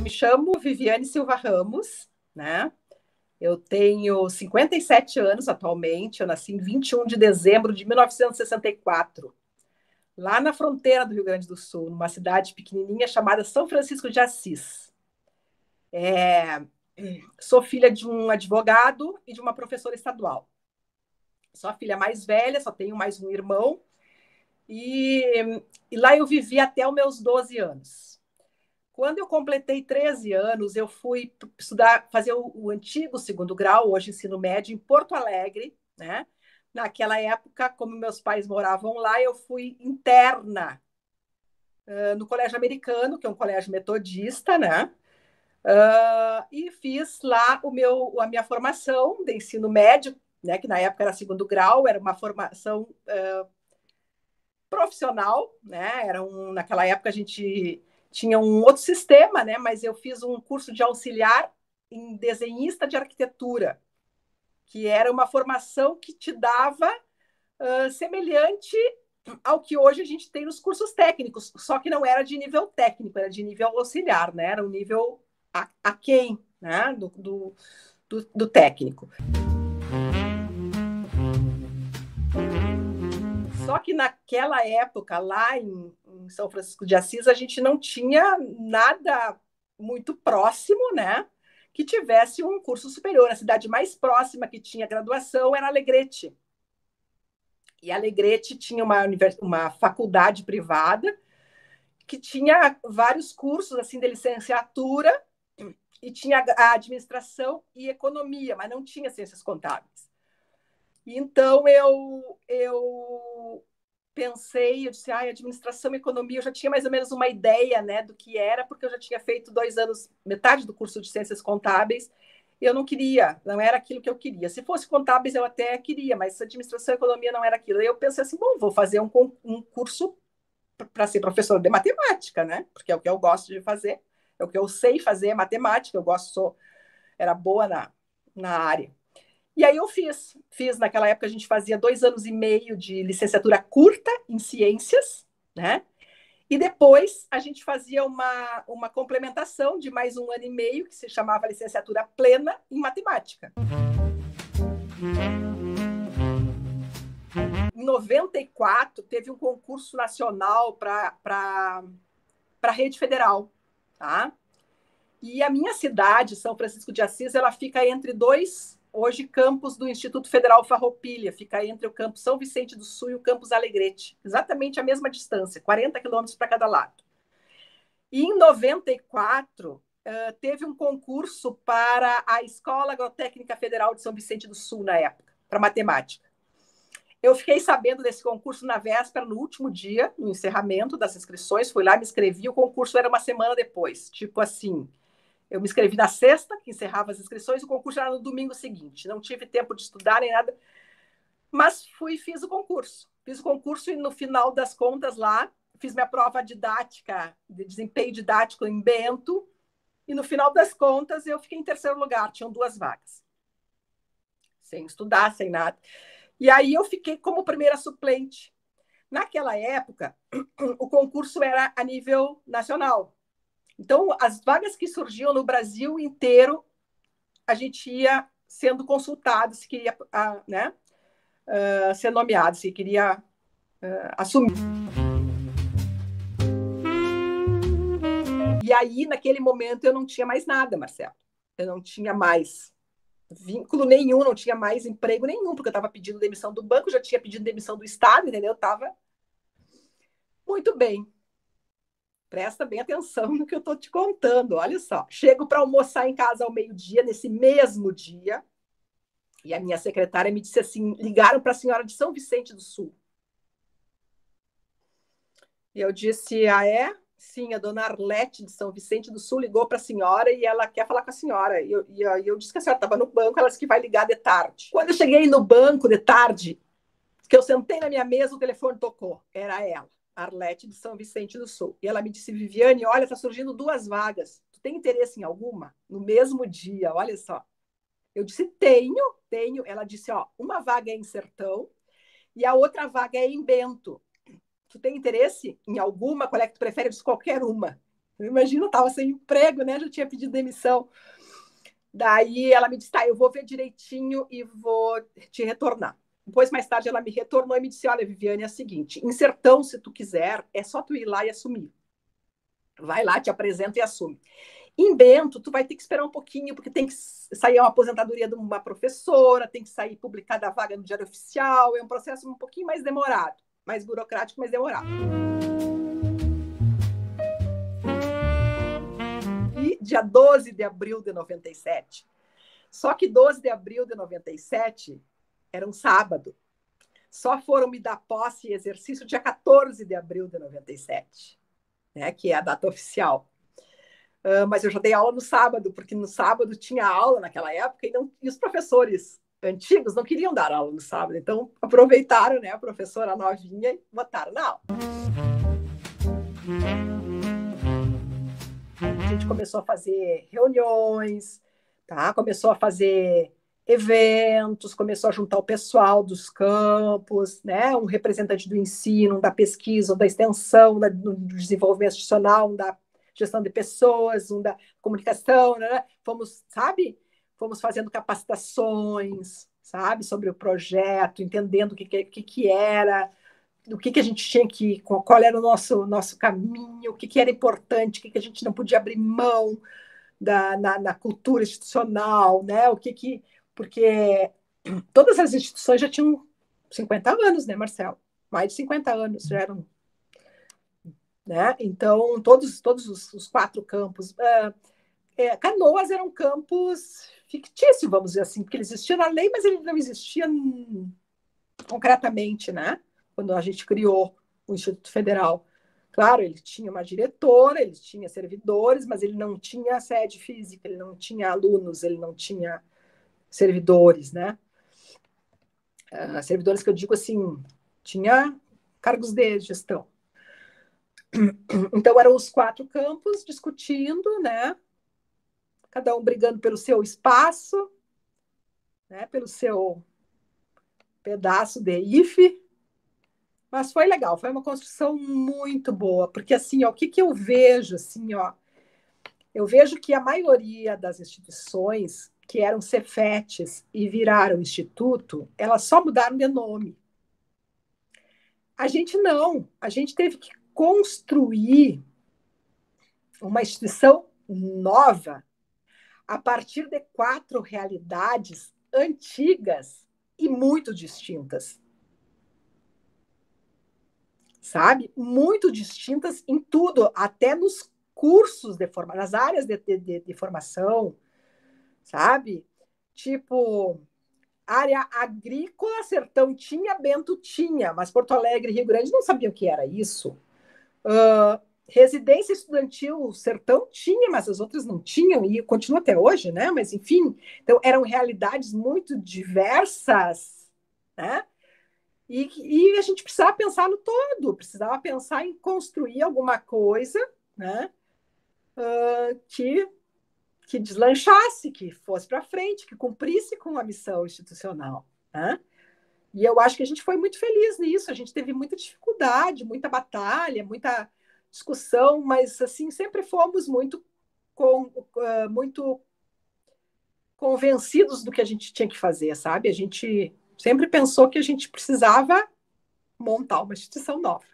me chamo Viviane Silva Ramos, né? Eu tenho 57 anos atualmente, eu nasci em 21 de dezembro de 1964, lá na fronteira do Rio Grande do Sul, numa cidade pequenininha chamada São Francisco de Assis. Sou filha de um advogado e de uma professora estadual. Sou a filha mais velha, só tenho mais um irmão, e lá eu vivi até os meus 12 anos. Quando eu completei 13 anos, eu fui estudar, fazer o antigo segundo grau, hoje ensino médio, em Porto Alegre, né? Naquela época, como meus pais moravam lá, eu fui interna no Colégio Americano, que é um colégio metodista, né? E fiz lá a minha formação de ensino médio, né? Que na época era segundo grau, era uma formação profissional, né? Naquela época a gente tinha um outro sistema, né? Mas eu fiz um curso de auxiliar em desenhista de arquitetura, que era uma formação que te dava semelhante ao que hoje a gente tem nos cursos técnicos, só que não era de nível técnico, era de nível auxiliar, né? Era um nível aquém, né? do técnico. Só que naquela época, lá em São Francisco de Assis, a gente não tinha nada muito próximo, né? Que tivesse um curso superior. A cidade mais próxima que tinha graduação era Alegrete. E Alegrete tinha uma faculdade privada que tinha vários cursos assim de licenciatura e tinha a administração e economia, mas não tinha ciências contábeis. Então, eu pensei, eu disse, administração e economia, eu já tinha mais ou menos uma ideia, né, do que era, porque eu já tinha feito 2 anos, metade do curso de ciências contábeis, e eu não queria, não era aquilo que eu queria. Se fosse contábeis, eu até queria, mas administração e economia não era aquilo. Aí eu pensei assim, bom, vou fazer um curso para ser professora de matemática, né, porque é o que eu gosto de fazer, é o que eu sei fazer, é matemática, era boa na área. E aí eu fiz naquela época a gente fazia 2 anos e meio de licenciatura curta em ciências, né? E depois a gente fazia uma complementação de mais 1 ano e meio, que se chamava licenciatura plena em matemática. Em 94 teve um concurso nacional para a rede federal, tá? E a minha cidade, São Francisco de Assis, ela fica entre dois hoje campus do Instituto Federal Farroupilha, fica entre o campus São Vicente do Sul e o campus Alegrete, exatamente a mesma distância, 40 quilômetros para cada lado. E em 94, teve um concurso para a Escola Agrotécnica Federal de São Vicente do Sul, na época, para matemática. Eu fiquei sabendo desse concurso na véspera, no último dia, no encerramento das inscrições, fui lá, me inscrevi, o concurso era uma semana depois, tipo assim... Eu me inscrevi na sexta, que encerrava as inscrições, e o concurso era no domingo seguinte. Não tive tempo de estudar nem nada, mas fiz o concurso. Fiz o concurso e, no final das contas, lá, fiz minha prova didática, de desempenho didático em Bento, e, no final das contas, eu fiquei em terceiro lugar. Tinham 2 vagas. Sem estudar, sem nada. E aí eu fiquei como primeira suplente. Naquela época, o concurso era a nível nacional. Então, as vagas que surgiam no Brasil inteiro, a gente ia sendo consultado se queria ser nomeado, se queria assumir. E aí, naquele momento, eu não tinha mais nada, Marcelo. Eu não tinha mais vínculo nenhum, não tinha mais emprego nenhum, porque eu estava pedindo demissão do banco, já tinha pedido demissão do Estado, entendeu? Eu estava muito bem. Presta bem atenção no que eu estou te contando. Olha só, chego para almoçar em casa ao meio-dia, nesse mesmo dia, e a minha secretária me disse assim, ligaram para a senhora de São Vicente do Sul. E eu disse, é? Sim, a dona Arlete de São Vicente do Sul ligou para a senhora e ela quer falar com a senhora. E eu disse que a senhora estava no banco, ela disse que vai ligar de tarde. Quando eu cheguei no banco de tarde, que eu sentei na minha mesa, o telefone tocou. Era ela. Arlete de São Vicente do Sul. E ela me disse, Viviane, olha, está surgindo 2 vagas. Tu tem interesse em alguma? No mesmo dia, olha só. Eu disse, tenho. Ela disse, uma vaga é em Sertão e a outra vaga é em Bento. Tu tem interesse em alguma? Qual é que tu prefere? Eu disse, qualquer uma. Imagina, eu estava sem emprego, né? Já tinha pedido demissão. Daí ela me disse, tá, eu vou ver direitinho e vou te retornar. Depois, mais tarde, ela me retornou e me disse, olha, Viviane, é o seguinte, em Sertão, se tu quiser, é só tu ir lá e assumir. Vai lá, te apresenta e assume. Em Bento, tu vai ter que esperar um pouquinho, porque tem que sair uma aposentadoria de uma professora, tem que sair publicada a vaga no Diário Oficial, é um processo um pouquinho mais demorado, mais burocrático, mais demorado. E dia 12 de abril de 97. Só que 12 de abril de 97 era um sábado. Só foram me dar posse e exercício dia 14 de abril de 97, né, que é a data oficial. Mas eu já dei aula no sábado, porque no sábado tinha aula naquela época e os professores antigos não queriam dar aula no sábado. Então, aproveitaram, né, a professora novinha e botaram na aula. A gente começou a fazer reuniões, tá? Começou a fazer eventos, começou a juntar o pessoal dos campos, né? Um representante do ensino, um da pesquisa, um da extensão, do desenvolvimento institucional, um da gestão de pessoas, um da comunicação, né? Fomos, sabe? Fomos fazendo capacitações, sabe? Sobre o projeto, entendendo o que era, do que a gente tinha que, qual era o nosso caminho, o que era importante, o que a gente não podia abrir mão na cultura institucional, né? Porque todas as instituições já tinham 50 anos, né, Marcelo? Mais de 50 anos já eram. Né? Então, todos os 4 campos. Canoas era um campus fictício, vamos dizer assim, porque ele existia na lei, mas ele não existia concretamente, né? Quando a gente criou o Instituto Federal. Claro, ele tinha uma diretora, ele tinha servidores, mas ele não tinha sede física, ele não tinha alunos, ele não tinha servidores, né? Servidores que eu digo assim, tinha cargos de gestão. Então, eram os 4 campos discutindo, né? Cada um brigando pelo seu espaço, né? Pelo seu pedaço de IFE. Mas foi legal, foi uma construção muito boa, porque assim, ó, o que eu vejo, assim, ó, eu vejo que a maioria das instituições que eram Cefetes e viraram instituto, elas só mudaram de nome. A gente não, a gente teve que construir uma instituição nova a partir de 4 realidades antigas e muito distintas. Sabe? Muito distintas em tudo, até nos cursos de formação, nas áreas de formação, sabe? Tipo, área agrícola, Sertão tinha, Bento tinha, mas Porto Alegre e Rio Grande não sabiam o que era isso. Residência estudantil, Sertão tinha, mas as outras não tinham, e continua até hoje, né? Mas, enfim, então eram realidades muito diversas, né? E a gente precisava pensar no todo, precisava pensar em construir alguma coisa, né? Que deslanchasse, que fosse para frente, que cumprisse com a missão institucional, né? E eu acho que a gente foi muito feliz nisso. A gente teve muita dificuldade, muita batalha, muita discussão, mas assim sempre fomos muito convencidos do que a gente tinha que fazer, sabe? A gente sempre pensou que a gente precisava montar uma instituição nova.